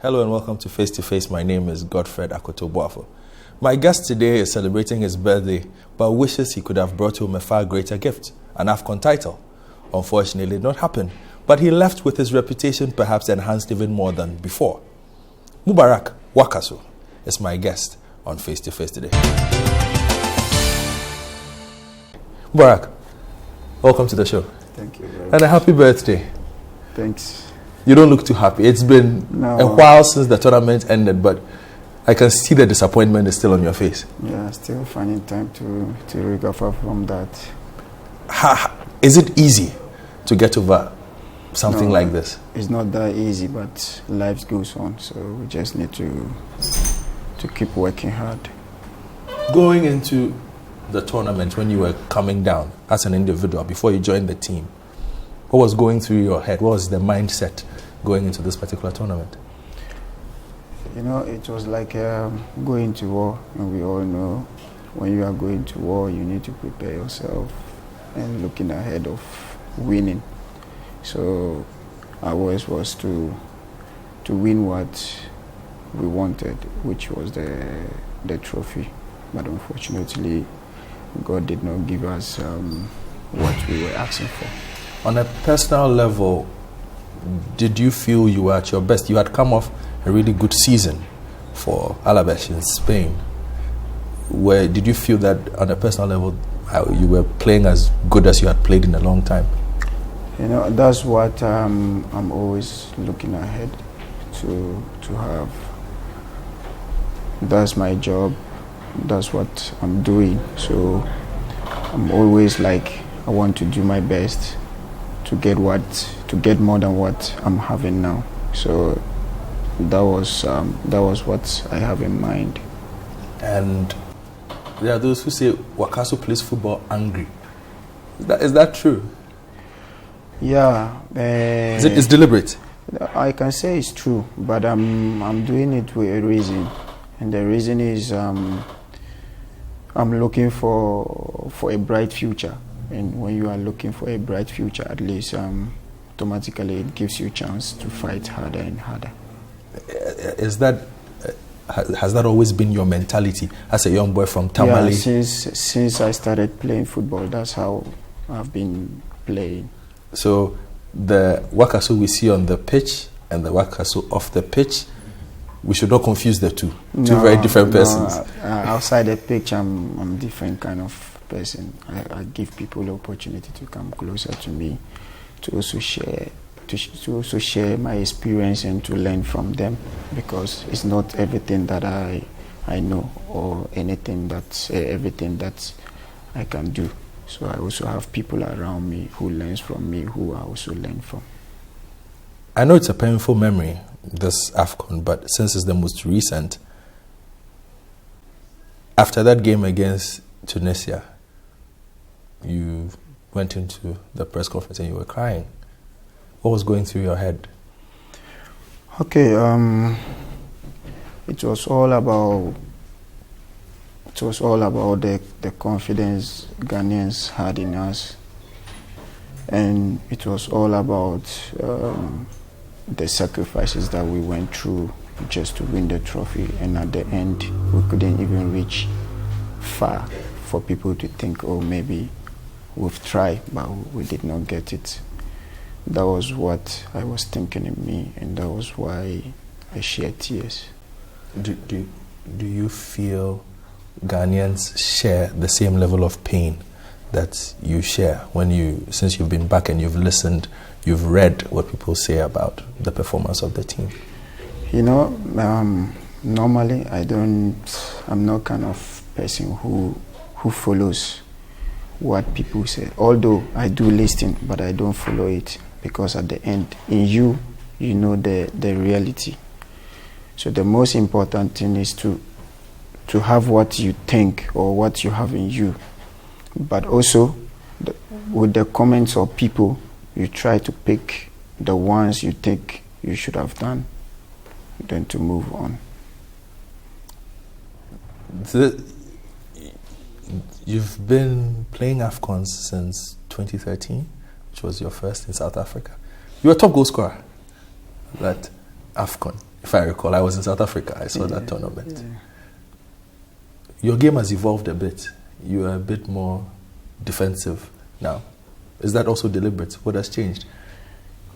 Hello and welcome to Face to Face. My name is Godfred Akoto Boafo. My guest today is celebrating his birthday, but wishes he could have brought home a far greater gift, an AFCON title. Unfortunately, it did not happen, but he left with his reputation perhaps enhanced even more than before. Mubarak Wakaso is my guest on Face to Face today. Mubarak, welcome to the show. Thank you very much. And a happy birthday. Thanks. You don't look too happy. It's been a while since the tournament ended, but I can see the disappointment is still on your face. Yeah, still finding time to recover from that. Is it easy to get over something like this? It's not that easy, but life goes on, so we just need to keep working hard. Going into the tournament when you were coming down as an individual, before you joined the team, what was going through your head? What was the mindset going into this particular tournament? You know, it was like going to war, and we all know when you are going to war, you need to prepare yourself and looking ahead of winning. So ours was to win what we wanted, which was the trophy. But unfortunately, God did not give us what we were asking for. On a personal level, did you feel you were at your best? You had come off a really good season for Alaves in Spain. Did you feel that on a personal level you were playing as good as you had played in a long time? You know, that's what I'm always looking ahead to have. That's my job. That's what I'm doing. So I'm always like, I want to do my best to get more than what I'm having now. So that was what I have in mind. And there are those who say Wakaso plays football angry. Is that true? Yeah. It's deliberate? I can say it's true, but I'm doing it with a reason. And the reason is I'm looking for a bright future. And when you are looking for a bright future, at least automatically it gives you a chance to fight harder and harder. Has that always been your mentality as a young boy from Tamale? Yeah, since I started playing football, that's how I've been playing. So the Wakaso we see on the pitch and the Wakaso off the pitch, we should not confuse the two. Two very different persons. Outside the pitch, I'm a different kind of person. I give people the opportunity to come closer to me, to also share my experience and to learn from them, because it's not everything that I know or everything that I can do. So I also have people around me who learns from me, who I also learn from. I know it's a painful memory, this AFCON, but since it's the most recent, after that game against Tunisia, you went into the press conference and you were crying. What was going through your head? Okay, it was all about the confidence Ghanaians had in us, and it was all about the sacrifices that we went through just to win the trophy, and at the end we couldn't even reach far for people to think, oh, maybe we've tried, but we did not get it. That was what I was thinking in me, and that was why I shed tears. Do you feel Ghanaians share the same level of pain that you share since you've been back and you've listened, you've read what people say about the performance of the team? You know, normally I'm not kind of person who follows what people say. Although I do listen, but I don't follow it, because at the end, in you know the reality. So the most important thing is to have what you think or what you have in you. But also, with the comments of people, you try to pick the ones you think you should have done, then to move on. You've been playing AFCON since 2013, which was your first in South Africa. You were top goal scorer at AFCON. if I recall. I was in South Africa. I saw that tournament. Yeah. Your game has evolved a bit. You are a bit more defensive now. Is that also deliberate? What has changed?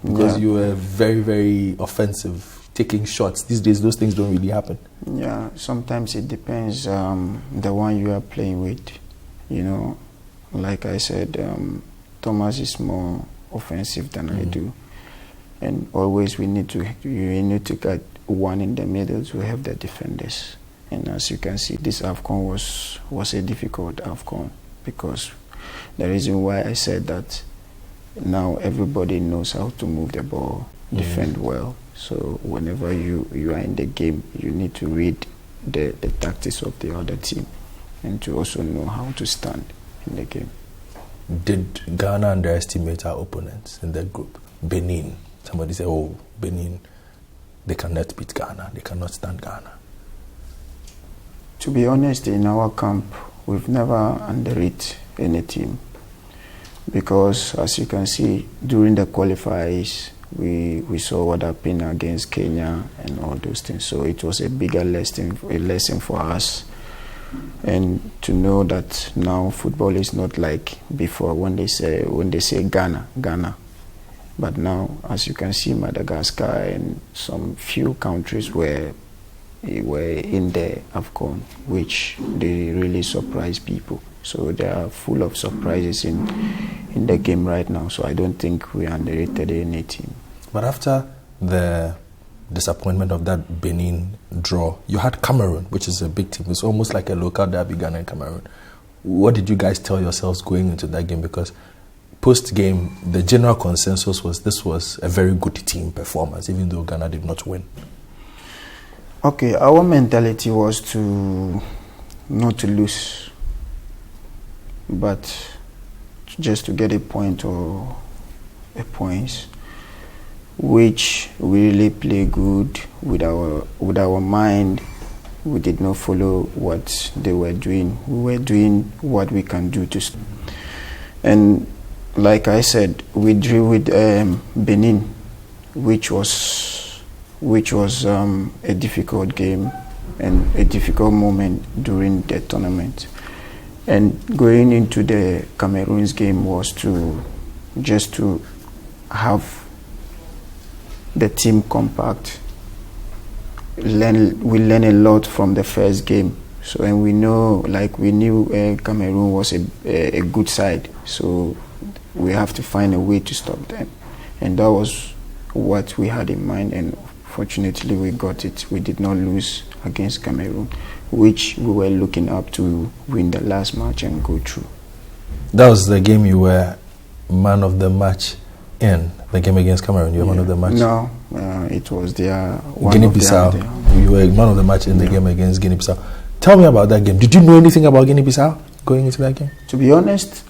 Because you were very, very offensive, taking shots. These days, those things don't really happen. Yeah, sometimes it depends the one you are playing with. You know, like I said, Thomas is more offensive than I do. And always we need to get one in the middle to help the defenders. And as you can see, this AFCON was a difficult AFCON, because the reason why I said that now everybody knows how to move the ball, defend well. So whenever you are in the game, you need to read the tactics of the other team and to also know how to stand in the game. Did Ghana underestimate our opponents in that group? Benin. Somebody said, oh, Benin, they cannot beat Ghana. They cannot stand Ghana. To be honest, in our camp, we've never underrated any team, because as you can see, during the qualifiers, we saw what happened against Kenya and all those things. So it was a bigger lesson for us. And to know that now football is not like before when they say Ghana. But now, as you can see, Madagascar and some few countries were in the AFCON, which they really surprise people. So they are full of surprises in the game right now. So I don't think we underrated any team. But after the disappointment of that Benin draw, you had Cameroon, which is a big team. It's almost like a local derby, Ghana and Cameroon. What did you guys tell yourselves going into that game? Because post-game, the general consensus was this was a very good team performance, even though Ghana did not win. Okay, our mentality was not to lose, but just to get a point or a points, which we really play good with our mind. We did not follow what they were doing. We were doing what we can do and like I said, we drew with Benin, which was a difficult game and a difficult moment during the tournament. And going into the Cameroon's game was just to have the team compact. We learned a lot from the first game. So, and we knew Cameroon was a good side. So we have to find a way to stop them. And that was what we had in mind. And fortunately, we got it. We did not lose against Cameroon, which we were looking up to win the last match and go through. That was the game you were man of the match in, the game against Cameroon. You were man of the match? No, it was their Guinea-Bissau. You were man of the match in the game against Guinea-Bissau. Tell me about that game. Did you know anything about Guinea-Bissau going into that game? To be honest,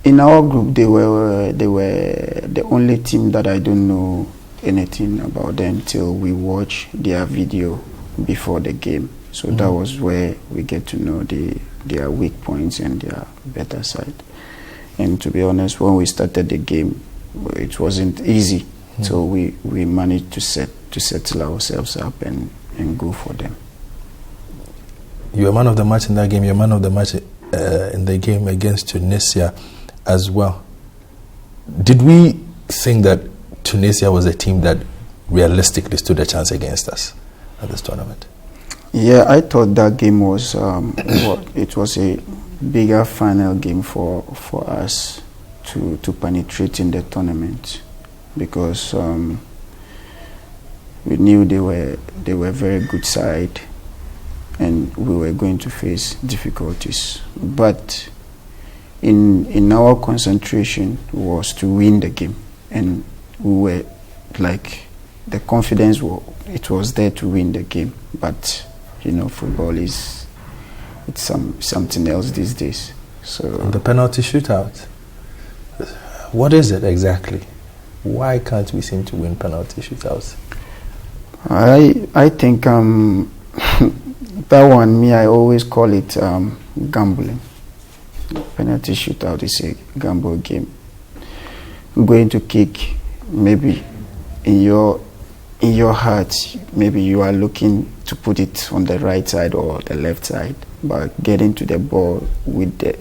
in our group, they were the only team that I don't know anything about them till we watch their video before the game. So that was where we get to know their weak points and their better side. And to be honest, when we started the game, it wasn't easy. So we managed to settle ourselves up and go for them. You were man of the match in that game. You're man of the match in the game against Tunisia as well. Did we think that Tunisia was a team that realistically stood a chance against us at this tournament? Yeah, I thought that game was it was a bigger final game for us to penetrate in the tournament, because we knew they were a very good side and we were going to face difficulties. But in our concentration was to win the game, and we were like, the confidence it was there to win the game. But you know, football it's something else these days. So the penalty shootout, what is it exactly? Why can't we seem to win penalty shootouts? I think that one, I always call it gambling. Penalty shootout is a gamble game. Going to kick maybe in your in your heart, maybe you are looking to put it on the right side or the left side, but getting to the ball with the,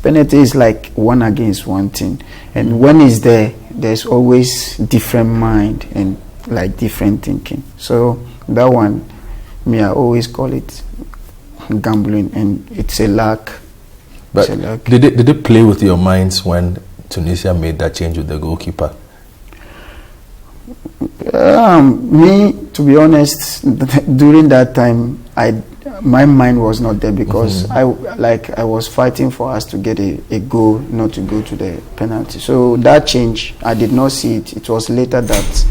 penalty is like one against one thing. And when it's there, there's always different mind and like different thinking. So that one, I always call it gambling, and it's a luck. But did it play with your minds when Tunisia made that change with the goalkeeper? Me, to be honest, during that time, my mind was not there because I was fighting for us to get a goal, not to go to the penalty. So that change, I did not see it. It was later that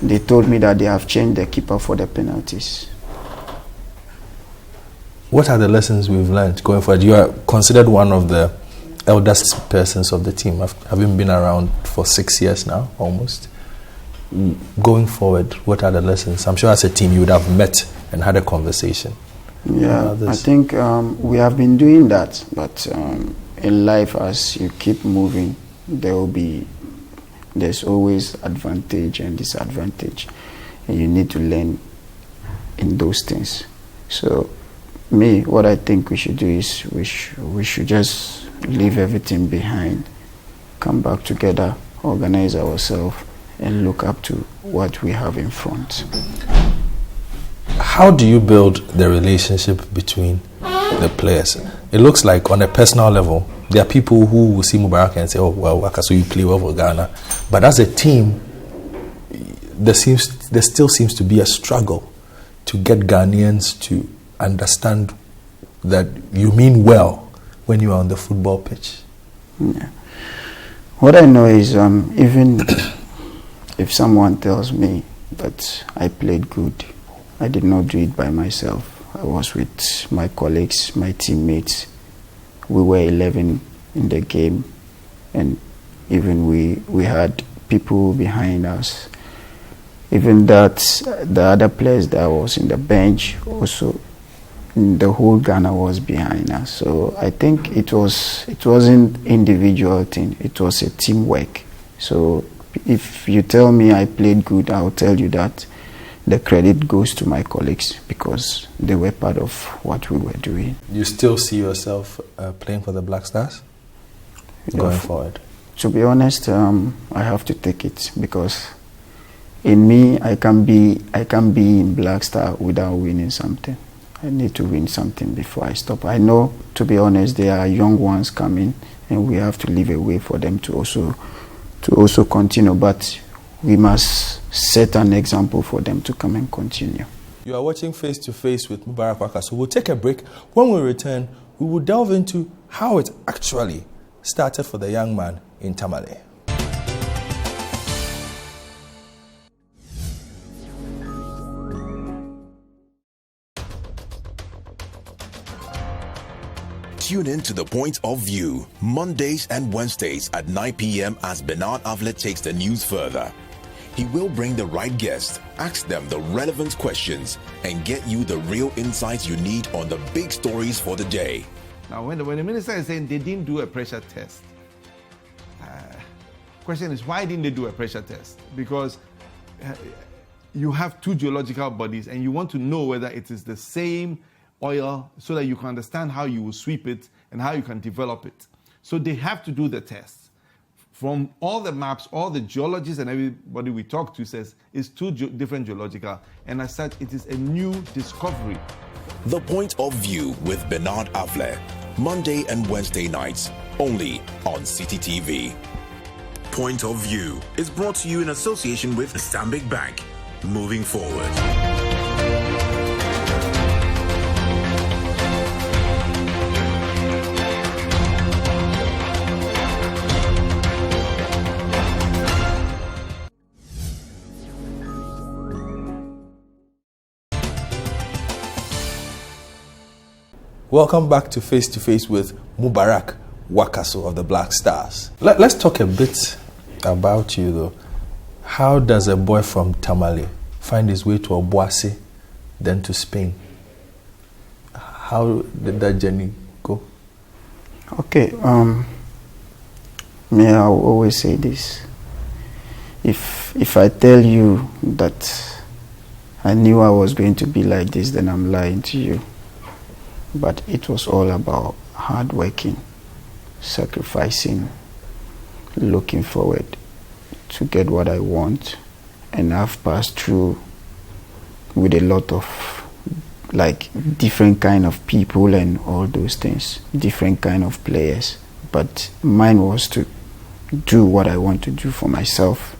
they told me that they have changed the keeper for the penalties. What are the lessons we've learned going forward? You are considered one of the eldest persons of the team, having been around for 6 years now, almost. Going forward, what are the lessons? I'm sure as a team you would have met and had a conversation. Yeah, I think we have been doing that, but in life, as you keep moving, there's always advantage and disadvantage, and you need to learn in those things. So what I think we should do is we should just leave everything behind, come back together, organize ourselves, and look up to what we have in front. How do you build the relationship between the players? It looks like on a personal level, there are people who will see Mubarak and say, oh, well, Wakaso, you play well for Ghana. But as a team, there still seems to be a struggle to get Ghanaians to understand that you mean well when you are on the football pitch. Yeah. What I know is even if someone tells me that I played good, I did not do it by myself. I was with my colleagues, my teammates. We were 11 in the game, and even we had people behind us. Even that, the other players that was in the bench also, the whole Ghana was behind us. So I think it wasn't individual thing. It was a teamwork. So if you tell me I played good, I'll tell you that the credit goes to my colleagues because they were part of what we were doing. You still see yourself playing for the Black Stars going forward? To be honest, I have to take it because in me, I can be in Black Star without winning something. I need to win something before I stop. I know, to be honest, there are young ones coming, and we have to leave a way for them to also continue. But we must set an example for them to come and continue. You are watching Face to Face with Mubarak Wakaso. We'll take a break. When we return, we will delve into how it actually started for the young man in Tamale. Tune in to The Point of View, Mondays and Wednesdays at 9 p.m. as Bernard Avlet takes the news further. He will bring the right guests, ask them the relevant questions, and get you the real insights you need on the big stories for the day. Now, when the minister is saying they didn't do a pressure test, question is, why didn't they do a pressure test? Because you have two geological bodies and you want to know whether it is the same oil so that you can understand how you will sweep it and how you can develop it. So they have to do the tests. From all the maps, all the geologists and everybody we talk to says it's two different geological, and as such, it is a new discovery. The Point of View with Bernard Avlet, Monday and Wednesday nights, only on Citi TV. Point of View is brought to you in association with Stanbic Bank. Moving forward. Welcome back to Face with Mubarak Wakaso of the Black Stars. Let's talk a bit about you though. How does a boy from Tamale find his way to Obuasi, then to Spain? How did that journey go? Okay, I always say this. If I tell you that I knew I was going to be like this, then I'm lying to you. But it was all about hard working, sacrificing, looking forward to get what I want. And I've passed through with a lot of like different kind of people and all those things, different kind of players. But mine was to do what I want to do for myself.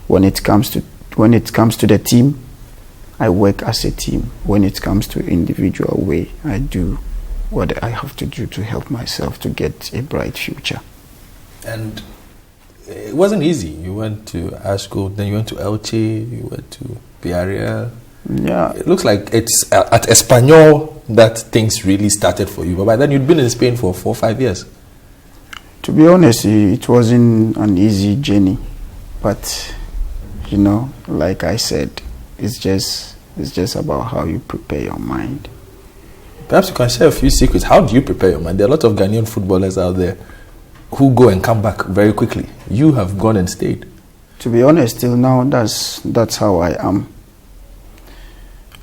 When it comes to the team, I work as a team. When it comes to individual way, I do what I have to do to help myself to get a bright future. And it wasn't easy. You went to AFCON, then you went to Elche, you went to Villarreal. Yeah. It looks like it's at Espanyol that things really started for you. But by then you'd been in Spain for 4 or 5 years. To be honest, it wasn't an easy journey. But, you know, like I said, it's just about how you prepare your mind. Perhaps you can share a few secrets. How do you prepare your mind? There are a lot of Ghanaian footballers out there who go and come back very quickly. You have gone and stayed. To be honest, till now, that's how I am.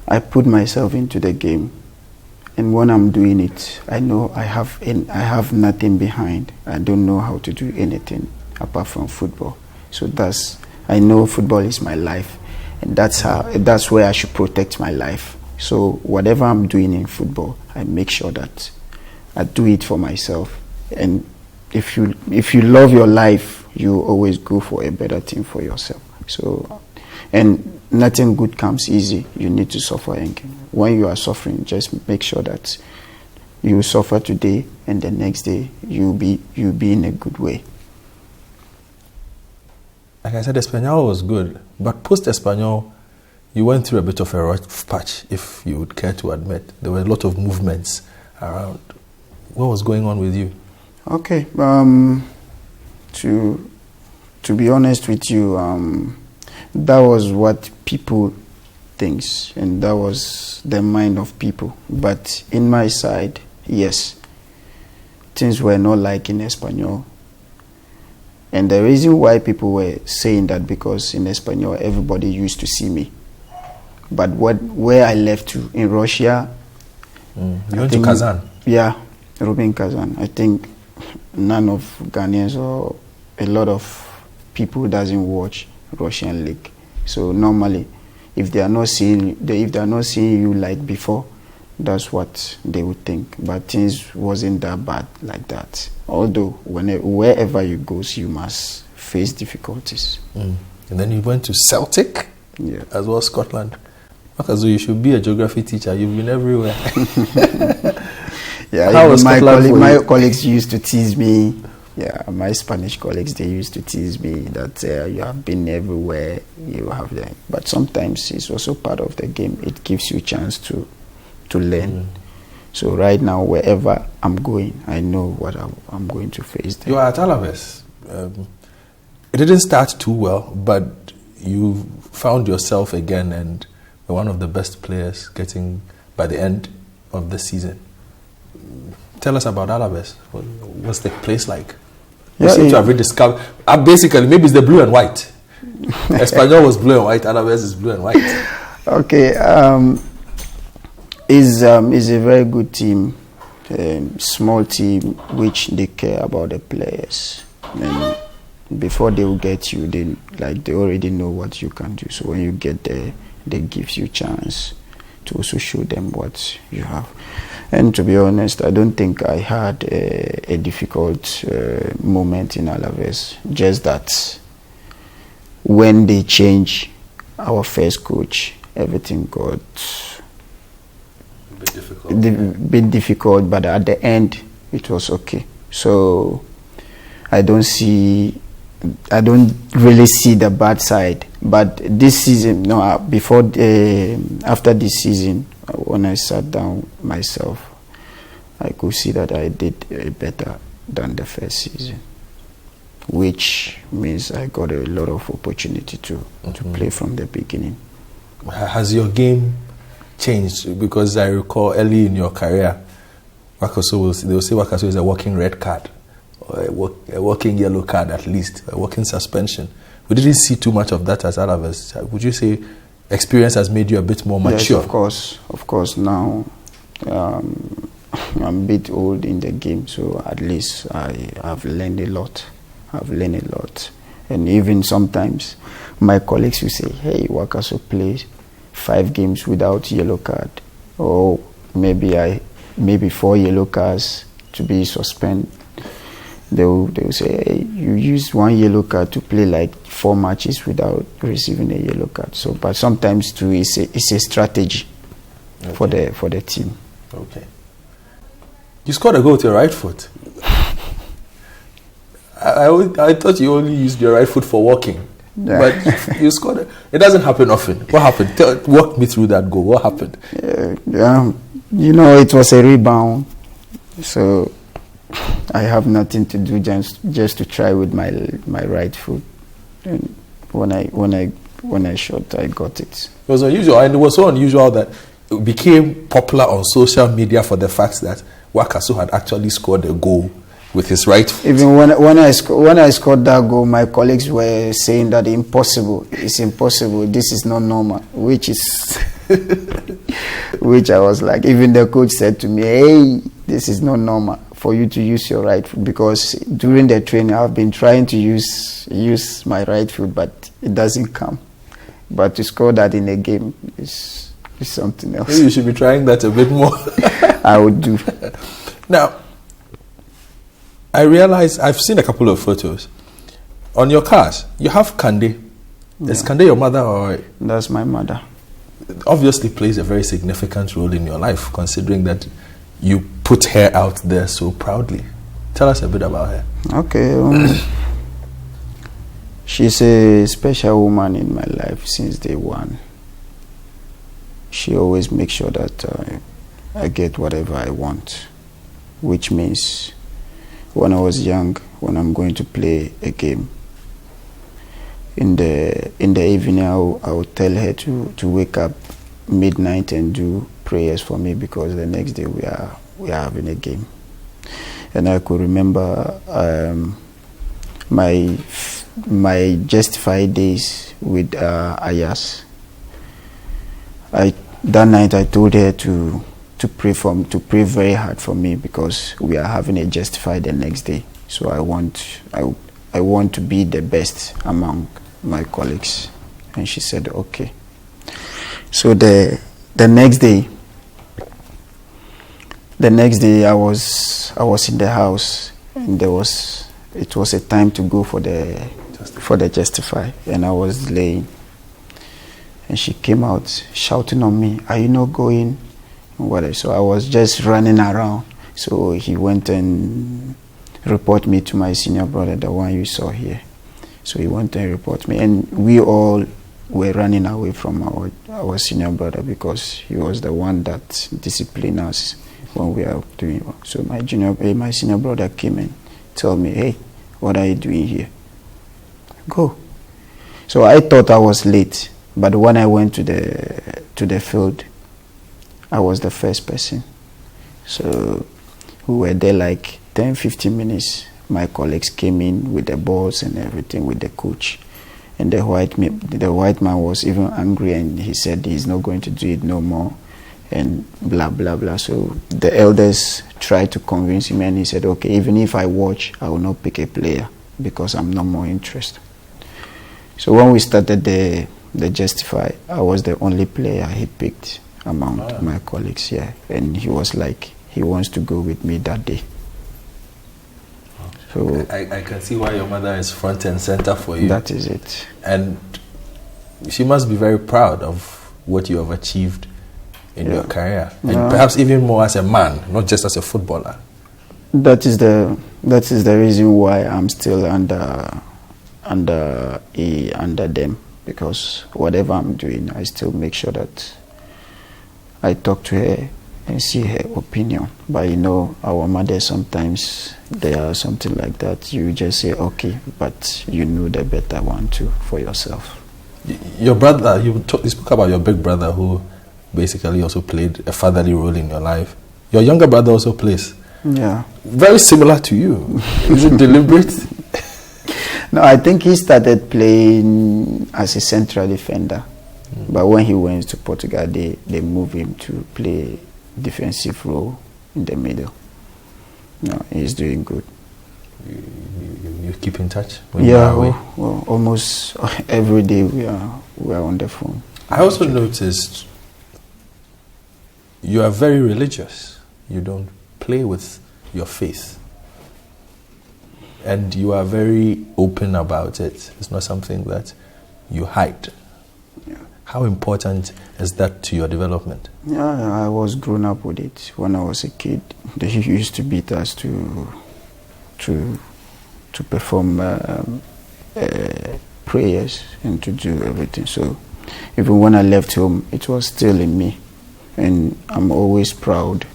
I put myself into the game, and when I'm doing it, I know I have nothing behind. I don't know how to do anything apart from football. So I know football is my life, and that's where I should protect my life. So whatever I'm doing in football, I make sure that I do it for myself. And if you love your life, you always go for a better thing for yourself. So, and nothing good comes easy. You need to suffer. And when you are suffering, just make sure that you suffer today, and the next day you'll be in a good way. Like I said, Espanyol was good, but post Espanyol, you went through a bit of a rough patch, if you would care to admit. There were a lot of movements around. What was going on with you? Okay, to be honest with you, that was what people think, and that was the mind of people. But in my side, yes, things were not like in Espanyol. And the reason why people were saying that, because in Espanyol, everybody used to see me. But where I left to, in Russia... You went to Kazan? Yeah, Rubin Kazan. I think none of Ghanaians or a lot of people doesn't watch Russian league. So normally, if they are not seeing you like before, that's what they would think. But things wasn't that bad like that. Although wherever you go, you must face difficulties. And then you went to Celtic, yeah, as well as Scotland. Wakaso, you should be a geography teacher. You've been everywhere. Yeah, my colleagues used to tease me. Yeah, my Spanish colleagues, they used to tease me that you have been everywhere. You have them, but sometimes it's also part of the game. It gives you a chance to learn. So right now, wherever I'm going, I know what I'm going to face there. You are at Alaves. It didn't start too well, but you found yourself again and were one of the best players getting by the end of the season. Tell us about Alaves. What's the place like? You seem to have rediscovered. Basically, maybe it's the blue and white. Espanyol was blue and white. Alaves is blue and white. Okay. Is a very good team, small team, which they care about the players. And before they will get you, they already know what you can do. So when you get there, they give you chance to also show them what you have. And to be honest, I don't think I had a difficult moment in Alaves. Just that when they changed our first coach, everything got bit difficult, but at the end it was okay. So I don't really see the bad side. But this season, after this season, when I sat down myself, I could see that I did better than the first season, which means I got a lot of opportunity to play from the beginning. Has your game changed? Because I recall early in your career, they will say Wakaso is a walking red card, or a walking yellow card at least, a walking suspension. We didn't see too much of that as Alaves. Would you say experience has made you a bit more mature? Yes, of course. Now, I'm a bit old in the game, so at least I've learned a lot. And even sometimes my colleagues will say, hey, Wakaso plays 5 games without yellow card, or maybe 4 yellow cards to be suspended. They'll say, hey, you used 1 yellow card to play like 4 matches without receiving a yellow card. So, but sometimes too, it's a strategy for the team. Okay. You scored a goal with your right foot. I thought you only used your right foot for walking. Yeah. But you scored it. It doesn't happen often. What happened? Walk me through that goal. What happened? It was a rebound. So I have nothing to do, just to try with my right foot. And when I shot, I got it. It was unusual, and it was so unusual that it became popular on social media for the fact that Wakaso had actually scored a goal with his right foot. Even when I scored that goal, my colleagues were saying that it's impossible, this is not normal, which I was like, even the coach said to me, hey, this is not normal for you to use your right foot, because during the training I've been trying to use my right foot, but it doesn't come. But to score that in a game is something else. Maybe you should be trying that a bit more. I would do. Now, I realize I've seen a couple of photos. On your cars, you have Kande. Yeah. Is Kande your mother or? That's my mother. Obviously plays a very significant role in your life, considering that you put her out there so proudly. Tell us a bit about her. Okay. She's a special woman in my life since day one. She always makes sure that I get whatever I want, which means when I was young, when I'm going to play a game, in the evening I would tell her to wake up midnight and do prayers for me, because the next day we are having a game. And I could remember my justified days with Ayas. That night I told her to pray very hard for me, because we are having a justified the next day. So I want to be the best among my colleagues. And she said okay. So the next day I was in the house, and it was a time to go for the justify, and I was laying, and she came out shouting on me, "Are you not going?" Whatever. So I was just running around. So he went and reported me to my senior brother, the one you saw here. So he went and reported me, and we all were running away from our senior brother, because he was the one that disciplined us when we are doing well. So my senior brother came and told me, "Hey, what are you doing here? Go." So I thought I was late, but when I went to the field, I was the first person. So we were there like 10-15 minutes. My colleagues came in with the balls and everything with the coach. And the white man was even angry, and he said he's not going to do it no more, and blah, blah, blah. So the elders tried to convince him, and he said, okay, even if I watch, I will not pick a player, because I'm not more interested. So when we started the Justify, I was the only player he picked among my colleagues, yeah. And he was like, he wants to go with me that day. So I can see why your mother is front and center for you. That is it. And she must be very proud of what you have achieved in your career, and perhaps even more as a man, not just as a footballer. That is the reason why I'm still under them, because whatever I'm doing, I still make sure that I talk to her and see her opinion. But you know, our mother, sometimes there are something like that. You just say okay, but you know the better one too for yourself. Your brother, you spoke about your big brother, who basically also played a fatherly role in your life. Your younger brother also plays. Yeah. Very similar to you. Is it deliberate? No, I think he started playing as a central defender. But when he went to Portugal, they moved him to play defensive role in the middle. No, he's doing good. You keep in touch when you are away? Well, almost every day we are on the phone. I also noticed you are very religious. You don't play with your faith. And you are very open about it. It's not something that you hide. Yeah. How important is that to your development? Yeah, I was grown up with it. When I was a kid, they used to beat us to perform prayers and to do everything. So even when I left home, it was still in me. And I'm always proud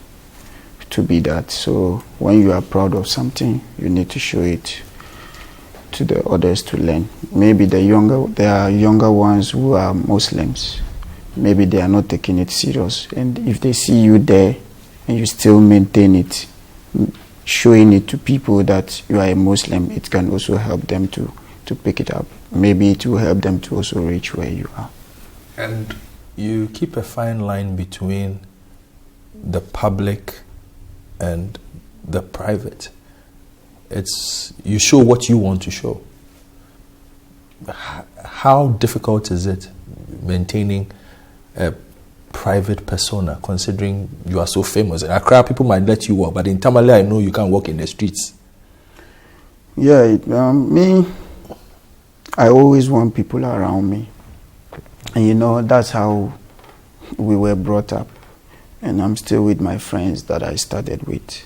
to be that. So when you are proud of something, you need to show it to the others to learn. Maybe there are younger ones who are Muslims. Maybe they are not taking it serious. And if they see you there and you still maintain it, showing it to people that you are a Muslim, it can also help them to pick it up. Maybe it will help them to also reach where you are. And you keep a fine line between the public and the private. You show what you want to show. How difficult is it maintaining a private persona, considering you are so famous? In Accra, people might let you walk, but in Tamale, I know you can't walk in the streets. Yeah, me, I always want people around me. And that's how we were brought up. And I'm still with my friends that I started with.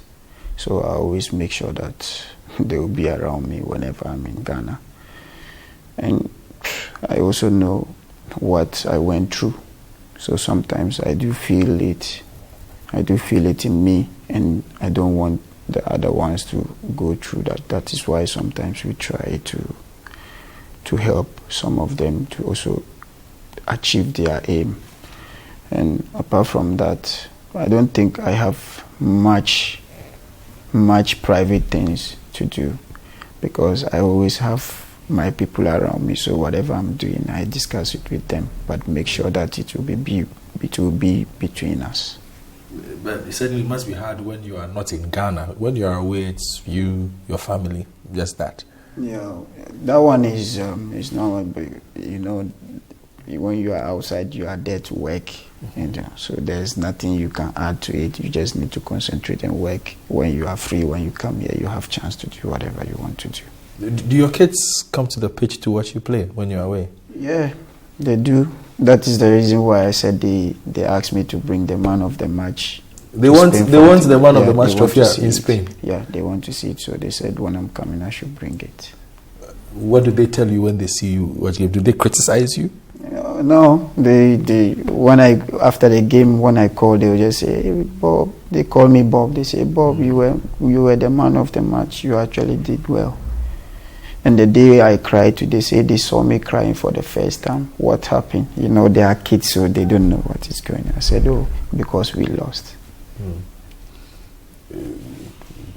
So I always make sure that they will be around me whenever I'm in Ghana. And I also know what I went through. So sometimes I do feel it. I do feel it in me, and I don't want the other ones to go through that. That is why sometimes we try to help some of them to also achieve their aim. And apart from that, I don't think I have much private things to do, because I always have my people around me. So whatever I'm doing, I discuss it with them, but make sure that it will be between us. But it certainly must be hard when you are not in Ghana. When you are away, it's you, your family, just that. Yeah, that one is not. When you are outside, you are there to work, and so there's nothing you can add to it. You just need to concentrate and work. When you are free, when you come here, you have chance to do whatever you want to do. Do your kids come to the pitch to watch you play when you're away? Yeah, they do. That is the reason why I said they asked me to bring the man of the match. They want the man of the match trophy in Spain. Yeah, they want to see it. So they said when I'm coming, I should bring it. What do they tell you when they see you watch game? Do they criticize you? No, after the game, when I call, they will just say, hey, Bob. They call me Bob. They say, Bob, you were the man of the match. You actually did well. And the day I cried, they say they saw me crying for the first time. What happened? They are kids, so they don't know what is going on. I said, because we lost.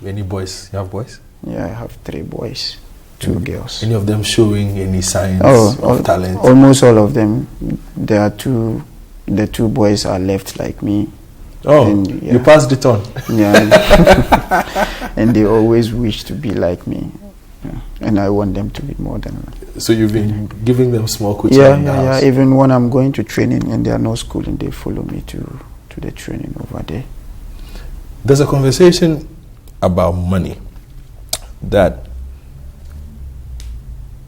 Any boys? You have boys? Yeah, I have 3 boys. 2 girls. Any of them showing any signs of talent? Almost all of them. There are the 2 boys are left like me. Oh, and, you passed it on. Yeah. And they always wish to be like me. Yeah. And I want them to be more than me. So you've been giving them small coaching? Yeah. Even when I'm going to training and they are not schooling, they follow me to the training over there. There's a conversation about money that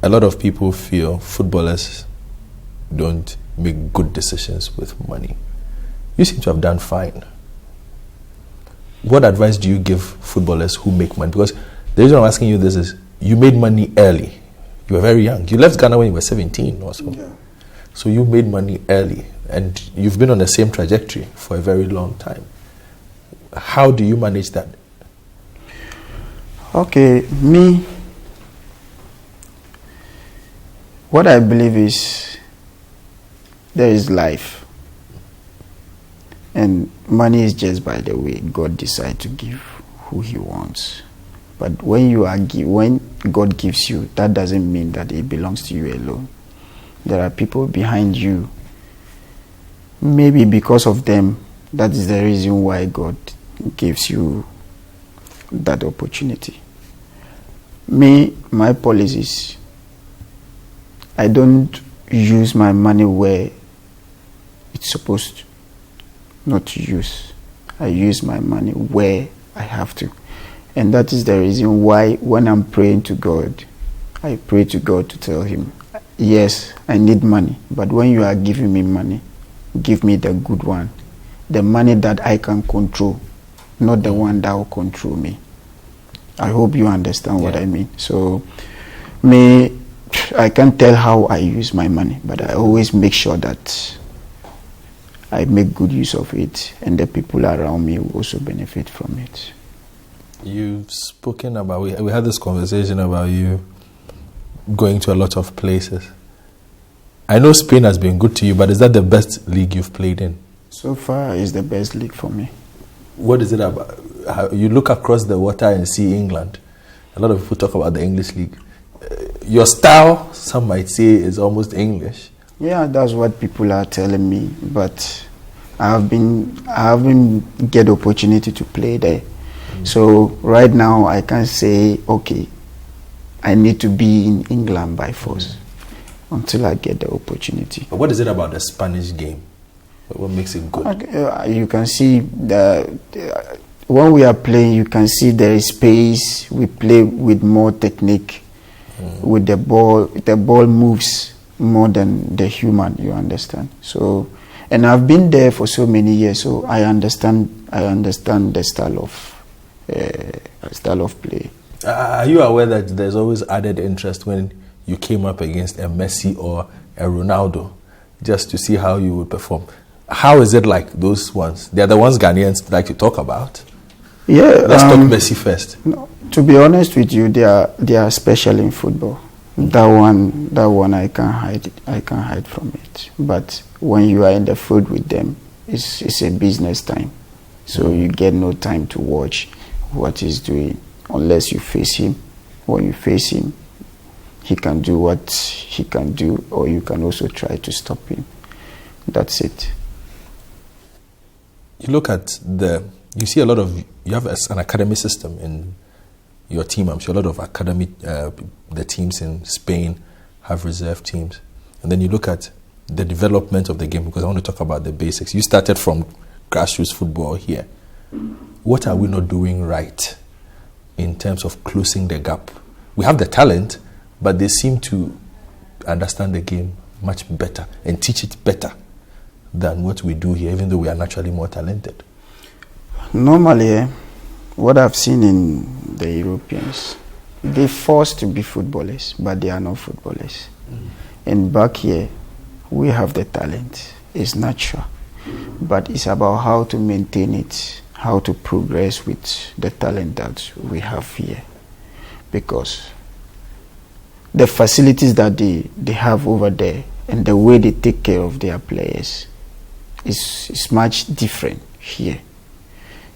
a lot of people feel footballers don't make good decisions with money. You seem to have done fine. What advice do you give footballers who make money? Because the reason I'm asking you this is, you made money early. You were very young. You left Ghana when you were 17 or so. Yeah. So you made money early, and you've been on the same trajectory for a very long time. How do you manage that? Okay, me, what I believe is there is life, and money is just by the way God decides to give who He wants. But when God gives you, that doesn't mean that it belongs to you alone. There are people behind you. Maybe because of them, that is the reason why God gives you that opportunity. My policies, I don't use my money where it's supposed not to use. I use my money where I have to. And that is the reason why when I'm praying to God, I pray to God to tell him, yes, I need money, but when you are giving me money, give me the good one. The money that I can control, not the one that will control me. I hope you understand what I mean. So, I can't tell how I use my money, but I always make sure that I make good use of it, and the people around me will also benefit from it. You've spoken about, we had this conversation about you going to a lot of places. I know Spain has been good to you, but is that the best league you've played in? So far, it's the best league for me. What is it about? How, you look across the water and see England. A lot of people talk about the English league. Your style, some might say, is almost English. Yeah, that's what people are telling me, but I haven't get opportunity to play there. So right now I can't say, okay, I need to be in England by force until I get the opportunity. But what is it about the Spanish game? What makes it good? You can see when we are playing, you can see there is space. We play with more technique. With the ball moves more than the human, you understand. So, and I've been there for so many years, so I understand the style of play. Are you aware that there's always added interest when you came up against a Messi or a Ronaldo, just to see how you would perform? How is it like those ones? They're the ones Ghanaians like to talk about. Yeah, let's talk Messi first. No, to be honest with you, they are special in football. That one I can't hide from it. But when you are in the field with them, it's a business time, so you get no time to watch what he's doing unless you face him. When you face him, he can do what he can do, or you can also try to stop him. That's it. You look at you see a lot of, you have an academy system in your team. I'm sure a lot of academy, the teams in Spain have reserve teams. And then you look at the development of the game, because I want to talk about the basics. You started from grassroots football here. What are we not doing right in terms of closing the gap? We have the talent, but they seem to understand the game much better and teach it better than what we do here, even though we are naturally more talented. Normally, what I've seen in the Europeans, they're forced to be footballers, but they are not footballers. And back here, we have the talent. It's natural. But it's about how to maintain it, how to progress with the talent that we have here. Because the facilities that they have over there and the way they take care of their players is much different here.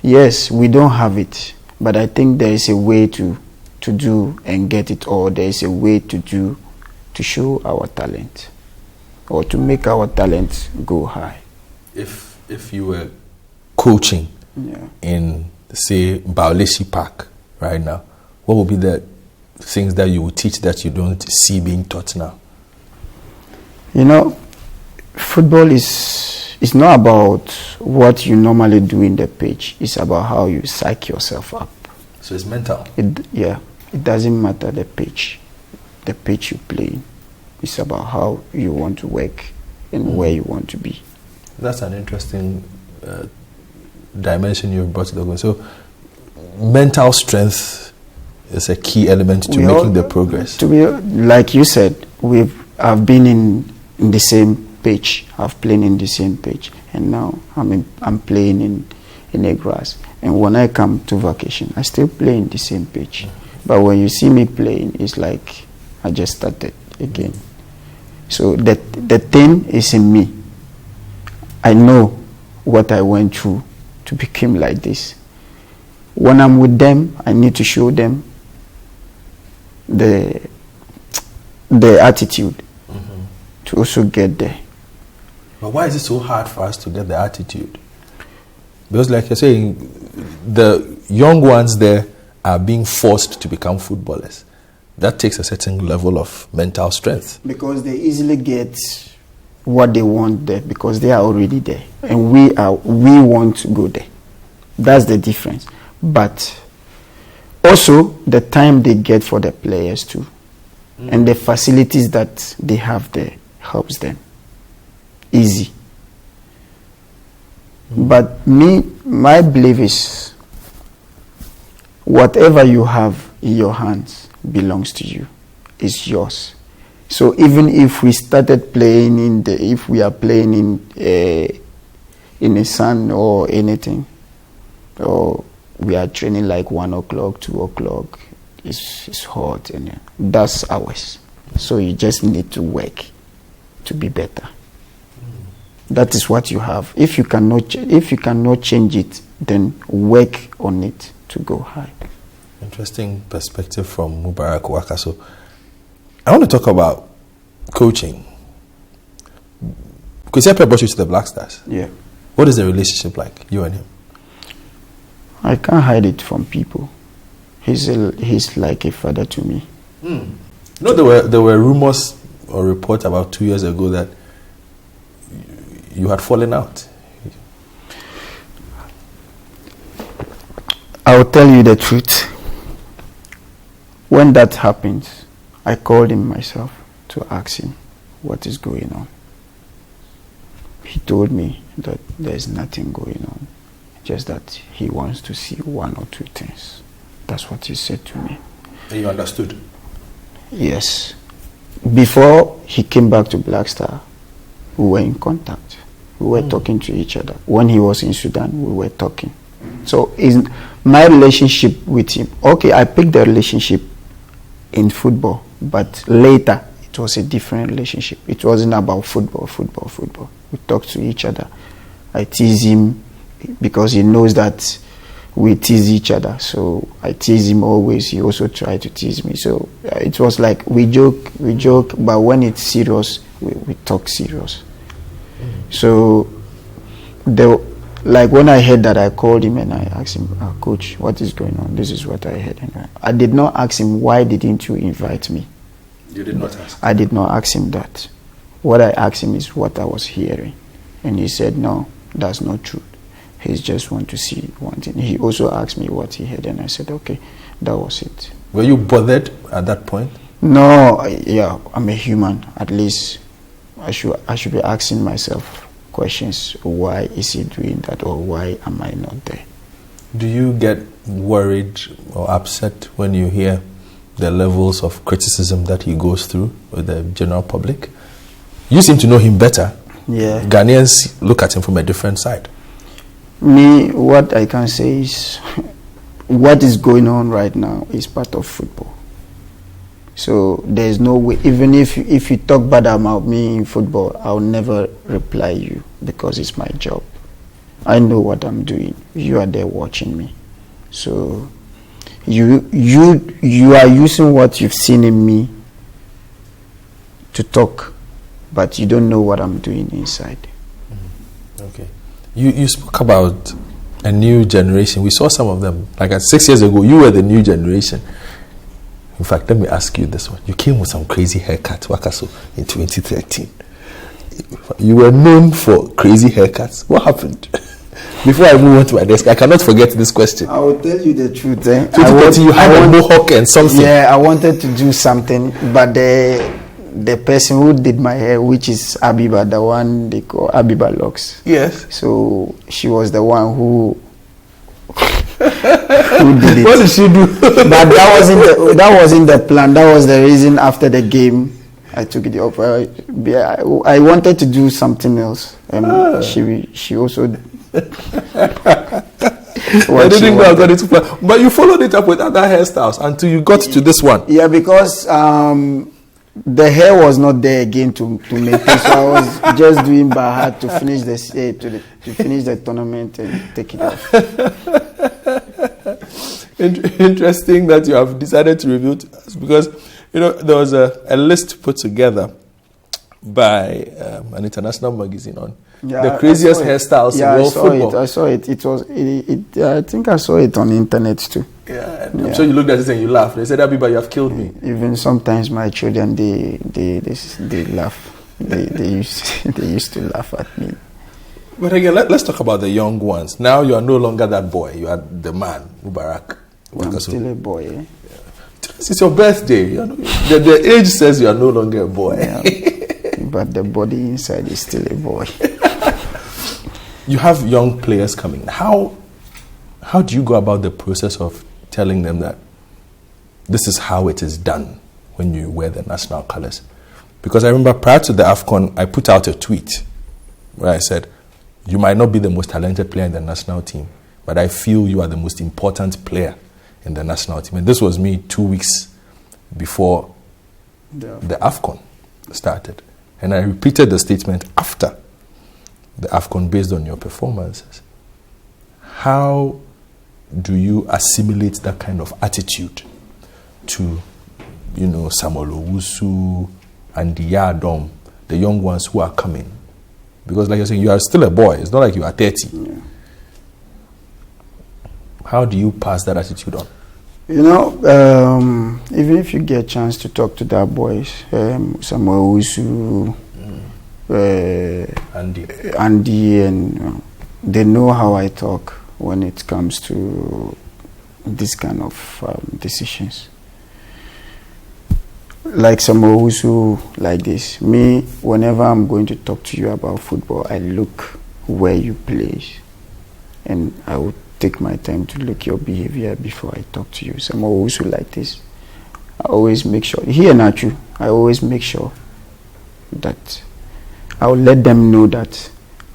Yes, we don't have it, but I think there is a way to do and get it, or there is a way to do to show our talent, or to make our talent go high. If you were coaching in, say, Baoleshi Park right now, what would be the things that you would teach that you don't see being taught now? You know, football is not about what you normally do in the pitch. It's about how you psych yourself up. So it's mental. It doesn't matter the pitch you play. It's about how you want to work and where you want to be. That's an interesting dimension you've brought to the game. So mental strength is a key element to making the progress. To be like you said, I've been in the same pitch. I've played in the same pitch, and now I'm playing in a grass. And when I come to vacation, I still play in the same pitch. But when you see me playing, it's like I just started again. So the thing is in me. I know what I went through to become like this. When I'm with them, I need to show them the attitude to also get there. But why is it so hard for us to get the attitude? Because like you're saying, the young ones there are being forced to become footballers. That takes a certain level of mental strength. Because they easily get what they want there because they are already there. And we want to go there. That's the difference. But also the time they get for the players too. And the facilities that they have there helps them. Easy. But my belief is whatever you have in your hands belongs to you. It's yours. So even if we started playing if we are playing in the sun or anything, or we are training like 1 o'clock, 2 o'clock, it's hot and that's ours. So you just need to work to be better. That is what you have. If you cannot change it, then work on it to go high. Interesting perspective from Mubarak Wakaso. I want to talk about coaching. Because Sepe brought you to the Black Stars. Yeah. What is the relationship like, you and him? I can't hide it from people. He's like a father to me. You know, there were rumors or reports about 2 years ago that you had fallen out. I will tell you the truth. When that happens, I called him myself to ask him what is going on. He told me that there's nothing going on, just that he wants to see 1 or 2 things. That's what he said to me. And you understood? Yes. Before he came back to Black Star, we were in contact. We were talking to each other. When he was in Sudan, we were talking. So in my relationship with him, okay, I picked the relationship in football, but later it was a different relationship. It wasn't about football. We talked to each other. I tease him because he knows that we tease each other. So I tease him always. He also tried to tease me. So it was like we joke, but when it's serious, we talk serious. So like when I heard that, I called him and I asked him, Coach, what is going on? This is what I heard. And I did not ask him, why didn't you invite me? You did not ask? I did not ask him that. What I asked him is what I was hearing. And he said, no, that's not true. He just want to see one thing. He also asked me what he heard, and I said, okay, that was it. Were you bothered at that point? No, yeah, I'm a human. At least I should be asking myself questions. Why is he doing that, or why am I not there? Do you get worried or upset when you hear the levels of criticism that he goes through with the general public? You seem to know him better. Yeah. Ghanaians look at him from a different side. Me, what I can say is what is going on right now is part of football. So there's no way, even if you talk bad about me in football, I'll never reply you because it's my job. I know what I'm doing. You are there watching me. So you are using what you've seen in me to talk, but you don't know what I'm doing inside. Okay. You spoke about a new generation. We saw some of them. Like 6 years ago, you were the new generation. In fact, let me ask you this one. You came with some crazy haircut, Wakaso, in 2013. You were known for crazy haircuts. What happened? Before I move on to my desk, I cannot forget this question. I will tell you the truth. 2013, you had a mohawk and something. Yeah, I wanted to do something, but the person who did my hair, which is Abiba, the one they call Abiba Locks. Yes. So she was the one who did it. What did she do? But that wasn't the plan. That was the reason after the game I took it off. I wanted to do something else, and she also. I didn't know I got it to plan. But you followed it up with other hairstyles until you got to this one. Yeah, because the hair was not there again to make it, so I was just doing by heart to finish to finish the tournament and take it off. Interesting that you have decided to review to us, because there was a list put together by an international magazine on the craziest hairstyles in world football. I saw it. I think I saw it on the internet too. Yeah, I'm sure you looked at it and you laughed. They said, "Abiba, you have killed me." Even sometimes my children they laugh. They used to laugh at me. But again, let's talk about the young ones. Now you are no longer that boy. You are the man, Mubarak. I'm still a boy. Eh? It's your birthday. The age says you are no longer a boy. Yeah. But the body inside is still a boy. You have young players coming. How do you go about the process of telling them that this is how it is done when you wear the national colors? Because I remember prior to the AFCON, I put out a tweet where I said, you might not be the most talented player in the national team, but I feel you are the most important player in the national team. And this was me 2 weeks before the AFCON started. And I repeated the statement after the AFCON based on your performances. How do you assimilate that kind of attitude to, Samuel Owusu and the Yadom, the young ones who are coming? Because like you're saying, you are still a boy. It's not like you are 30. Yeah. How do you pass that attitude on? Even if you get a chance to talk to that boys, Samuel Owusu, Andy, and they know how I talk when it comes to this kind of decisions. Like Samuel Owusu, like this. Me, whenever I'm going to talk to you about football, I look where you play, and I would take my time to look your behavior before I talk to you. Samuel Owusu, like this. I always make sure, here Nachu, I always make sure that I'll let them know that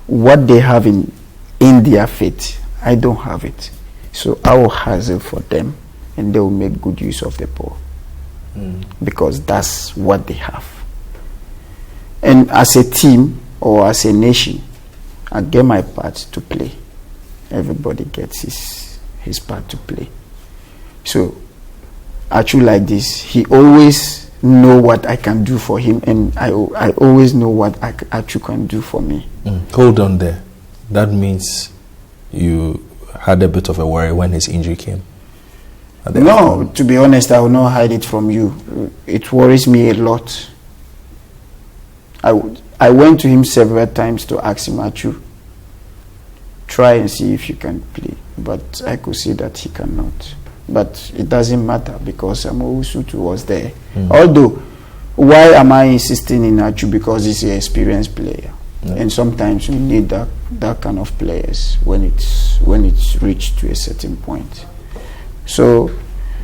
what they have in their faith, I don't have it. So I will hustle for them, and they will make good use of the ball. Because that's what they have. And as a team or as a nation, I get my part to play. Everybody gets his part to play. So Achu, like this, he always know what I can do for him, and I always know what Achu can do for me. Hold on there. That means you had a bit of a worry when his injury came. No, to be honest, I will not hide it from you. It worries me a lot. I went to him several times to ask him, Achu, try and see if you can play. But I could see that he cannot. But it doesn't matter because Owusu was there. Although, why am I insisting in Achu? Because he's an experienced player. And sometimes we need that kind of players when it's reached to a certain point. So,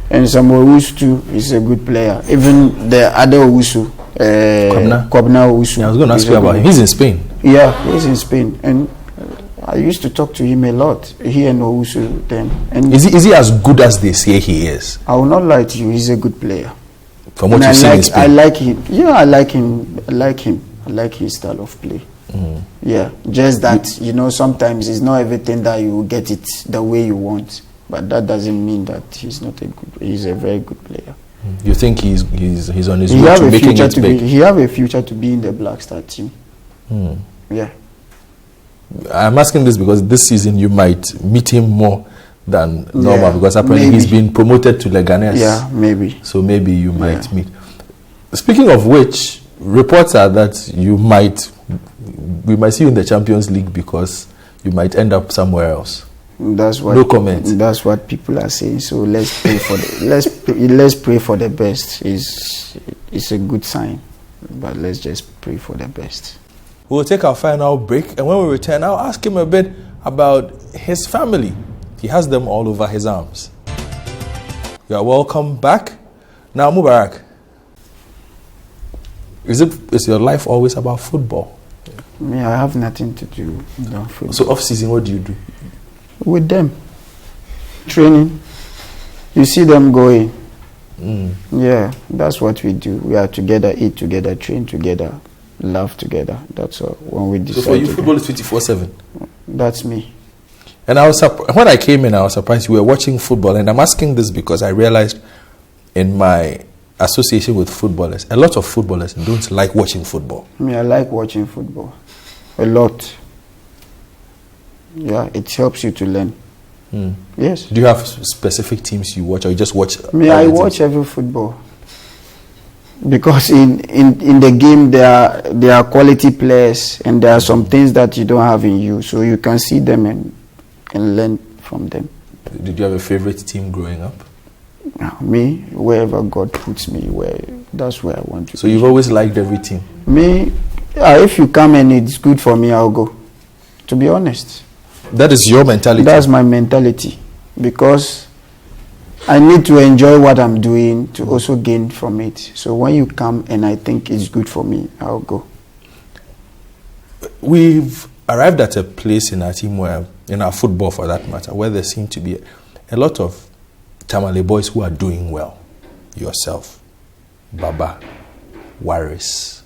and Samuel Owusu too is a good player. Even the other Owusu, Kwabna Owusu. Yeah, I was going to ask you about him. He's in Spain. Yeah, he's in Spain. And I used to talk to him a lot. He and Owusu then. And is he as good as they say he is? I will not lie to you. He's a good player. From what you see in Spain? I like him. Yeah, I like him. I like his style of play. Yeah, just that, sometimes it's not everything that you get it the way you want. But that doesn't mean that he's a very good player. You think he's on his way to making it big? He have a future to be in the Black Star team. Yeah. I'm asking this because this season you might meet him more than normal because apparently he's been promoted to Leganes. Yeah, maybe. So maybe you might meet. Speaking of which, reports are that we might see you in the Champions League because you might end up somewhere else. No comment. That's what people are saying. So let's pray for let's pray for the best. It's a good sign, but let's just pray for the best. We'll take our final break, and when we return, I'll ask him a bit about his family. He has them all over his arms. You are welcome back. Now, Mubarak, is your life always about football? Yeah, I have nothing to do with football. So off season, what do you do? With them, training. You see them going. Yeah, that's what we do. We are together, eat together, train together, laugh together. That's all. When we decide. So for you, football is 24/7. That's me. And when I came in, I was surprised you were watching football. And I'm asking this because I realized in my association with footballers, a lot of footballers don't like watching football. I like watching football a lot. Yeah, it helps you to learn. Yes. Do you have specific teams you watch, or you just watch? I watch every football. Because in the game there are quality players, and there are some things that you don't have in you, so you can see them and learn from them. Did you have a favorite team growing up? Me, wherever God puts me, that's where I want to. So you've always liked every team? If you come and it's good for me, I'll go. To be honest. That is your mentality? That's my mentality, because I need to enjoy what I'm doing to also gain from it. So when you come and I think it's good for me, I'll go. We've arrived at a place in our team where, in our football for that matter, where there seem to be a lot of Tamale boys who are doing well. Yourself, Baba, Waris,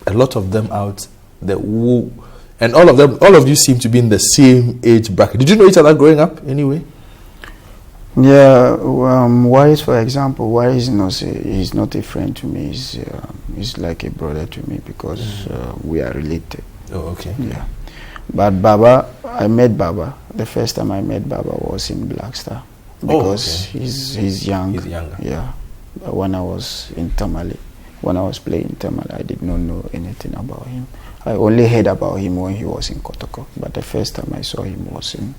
a lot of them out there who, and all of you seem to be in the same age bracket. Did you know each other growing up anyway? Yeah, Waris, for example, Waris is not a friend to me. He's like a brother to me, because we are related. Oh, okay. Yeah. But Baba, I met Baba. The first time I met Baba was in Black Star, because he's young. He's younger. Yeah. But when I was in Tamale, when I was playing Tamale, I did not know anything about him. I only heard about him when he was in Kotoko. But the first time I saw him was in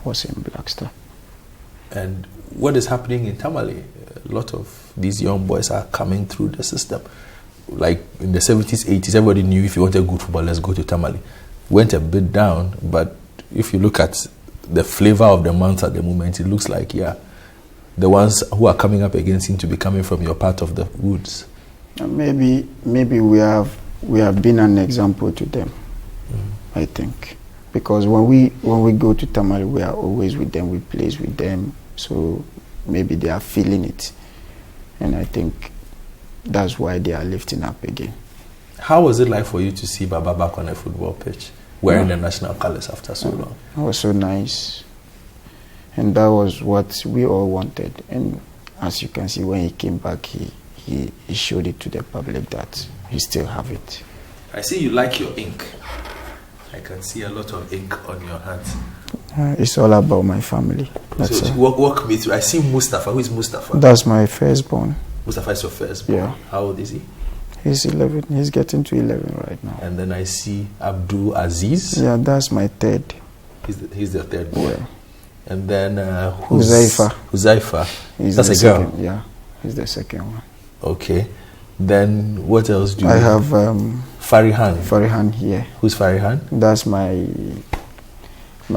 Black Star. And what is happening in Tamale? A lot of these young boys are coming through the system. Like in the 70s, 80s, everybody knew if you wanted good football, let's go to Tamale. Went a bit down, but if you look at the flavor of the month at the moment, it looks like, the ones who are coming up against seem to be coming from your part of the woods. Maybe we have been an example to them, I think. Because when we go to Tamale, we are always with them, we play with them, so maybe they are feeling it. And I think that's why they are lifting up again. How was it like for you to see Baba back on a football pitch, wearing the national colors after so long? It was so nice. And that was what we all wanted. And as you can see, when he came back, he showed it to the public that he still have it. I see you like your ink. I can see a lot of ink on your hands. It's all about my family. That's so walk me through. I see Mustafa. Who is Mustafa? That's my firstborn. Mustafa is your firstborn? Yeah. How old is he? He's 11. He's getting to 11 right now. And then I see Abdul Aziz. Yeah, that's my third. He's the third boy. Yeah. And then Huzaifa. That's a girl. Second, yeah, he's the second one. Okay. Then what else do you I have Farihan. Farihan here. Who's Farihan? That's my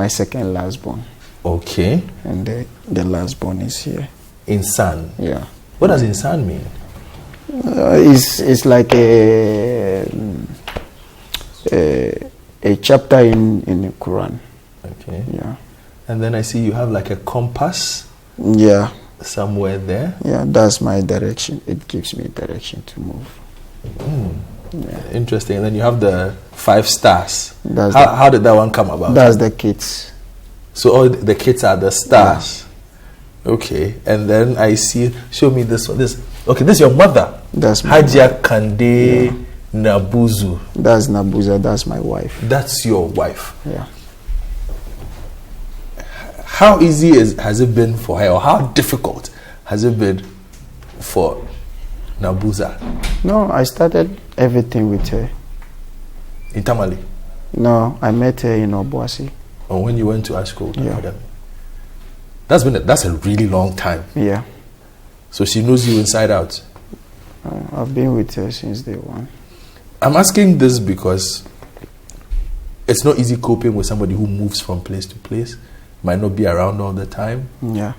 second last born. Okay. And the last born is here. Insan. Yeah. What does Insan mean? It's like a chapter in the Quran. Okay. Yeah. And then I see you have like a compass. Yeah. Somewhere there. Yeah, that's my direction. It gives me direction to move. Yeah. Interesting. And then you have the 5 stars. How did that one come about? That's the kids. So all the kids are the stars. Yeah. Okay. And then I see. Show me this one. Okay, this is your mother. That's my Hajia Kande Nabuzu. That's Nabuza. That's my wife. That's your wife. Yeah. How easy has it been for her, or how difficult has it been for Nabuza? No, I started everything with her. In Tamale? No, I met her in Obuasi. Or when you went to Ashko? Yeah. That's a really long time. Yeah. So she knows you inside out? I've been with her since day one. I'm asking this because it's not easy coping with somebody who moves from place to place, might not be around all the time. Yeah.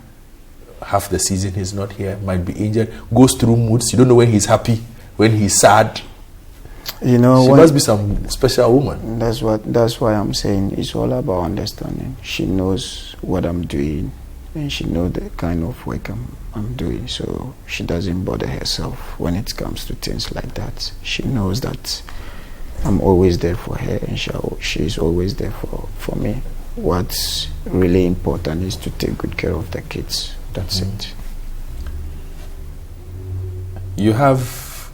Half the season he's not here, might be injured, goes through moods. You don't know when he's happy, when he's sad. You know, she must be some special woman. That's why I'm saying it's all about understanding. She knows what I'm doing, and she knows the kind of work I'm doing, so she doesn't bother herself when it comes to things like that. She knows that I'm always there for her, and she's always there for me. what's really important is to take good care of the kids. That's it. You have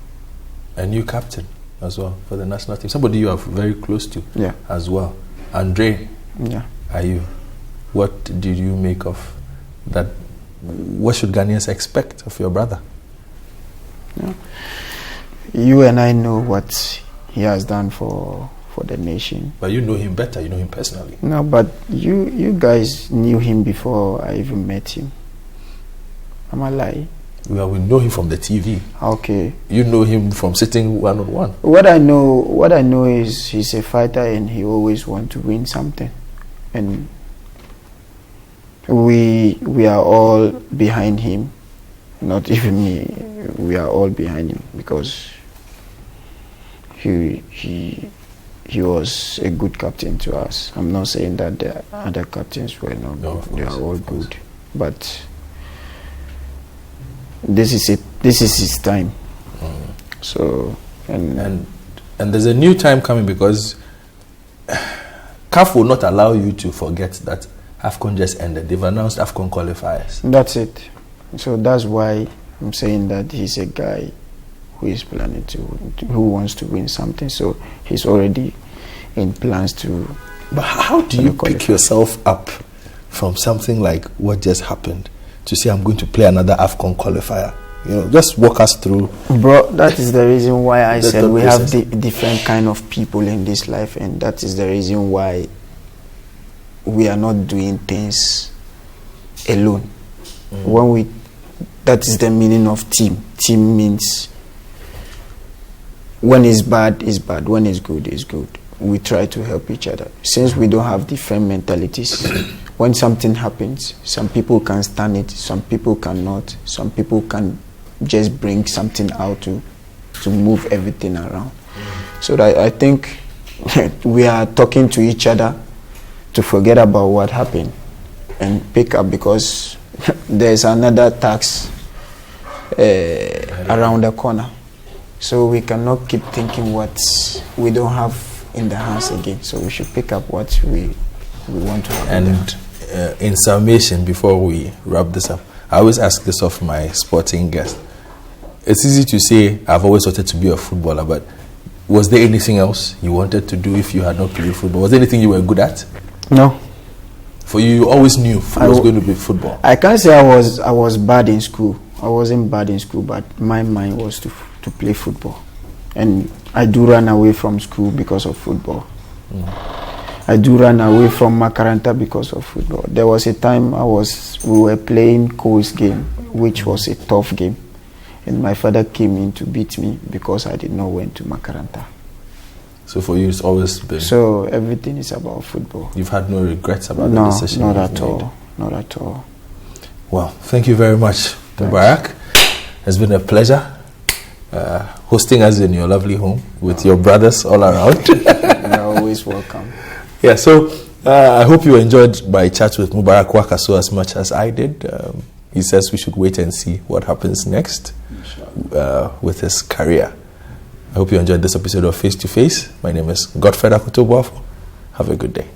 a new captain as well for the national team. Somebody you are very close to as well. Andre, are you? What did you make of that? What should Ghanaians expect of your brother? You and I know what he has done for the nation. But you know him better. You know him personally. No, but you guys knew him before I even met him. Am I lying? Well, we know him from the TV. Okay. You know him from sitting one-on-one. What I know is he's a fighter and he always wants to win something. And we are all behind him. Not even me. We are all behind him because he was a good captain to us. I'm not saying that the other captains were not good. They are all good. But this is it. This is his time. So and there's a new time coming because CAF will not allow you to forget that AFCON just ended. They've announced AFCON qualifiers. That's it. So that's why I'm saying that he's a guy who is planning who wants to win something. So he's already in plans to. But how do you pick yourself up from something like what just happened to say I'm going to play another AFCON qualifier? You know, just walk us through. Bro, that is the reason why I said we have different kind of people in this life, and that is the reason why we are not doing things alone. That is the meaning of team. Team means when it's bad, it's bad. When it's good, it's good. We try to help each other. Since we don't have different mentalities, when something happens, some people can stand it, some people cannot. Some people can just bring something out to move everything around. So that I think we are talking to each other to forget about what happened and pick up, because there's another tax around the corner. So we cannot keep thinking what we don't have in the hands again. So we should pick up what we want to have. And in summation, before we wrap this up, I always ask this of my sporting guests. It's easy to say, I've always wanted to be a footballer, but was there anything else you wanted to do if you had not played football? Was there anything you were good at? No. For you, you always knew it was going to be football. I can't say I was bad in school. I wasn't bad in school, but my mind was to play football. And I do run away from school because of football. I do run away from Makaranta because of football. There was a time we were playing Coast game, which was a tough game. And my father came in to beat me because I did not went to Makaranta. So for you, it's always been... So everything is about football. You've had no regrets about the decision? No, not at all. Not at all. Well, thank you very much, Mubarak. It's been a pleasure hosting us in your lovely home with your brothers all around. You're always welcome. Yeah, so I hope you enjoyed my chat with Mubarak Wakaso as much as I did. He says we should wait and see what happens next with his career. I hope you enjoyed this episode of Face to Face. My name is Godfred Akoto Boafo. Have a good day.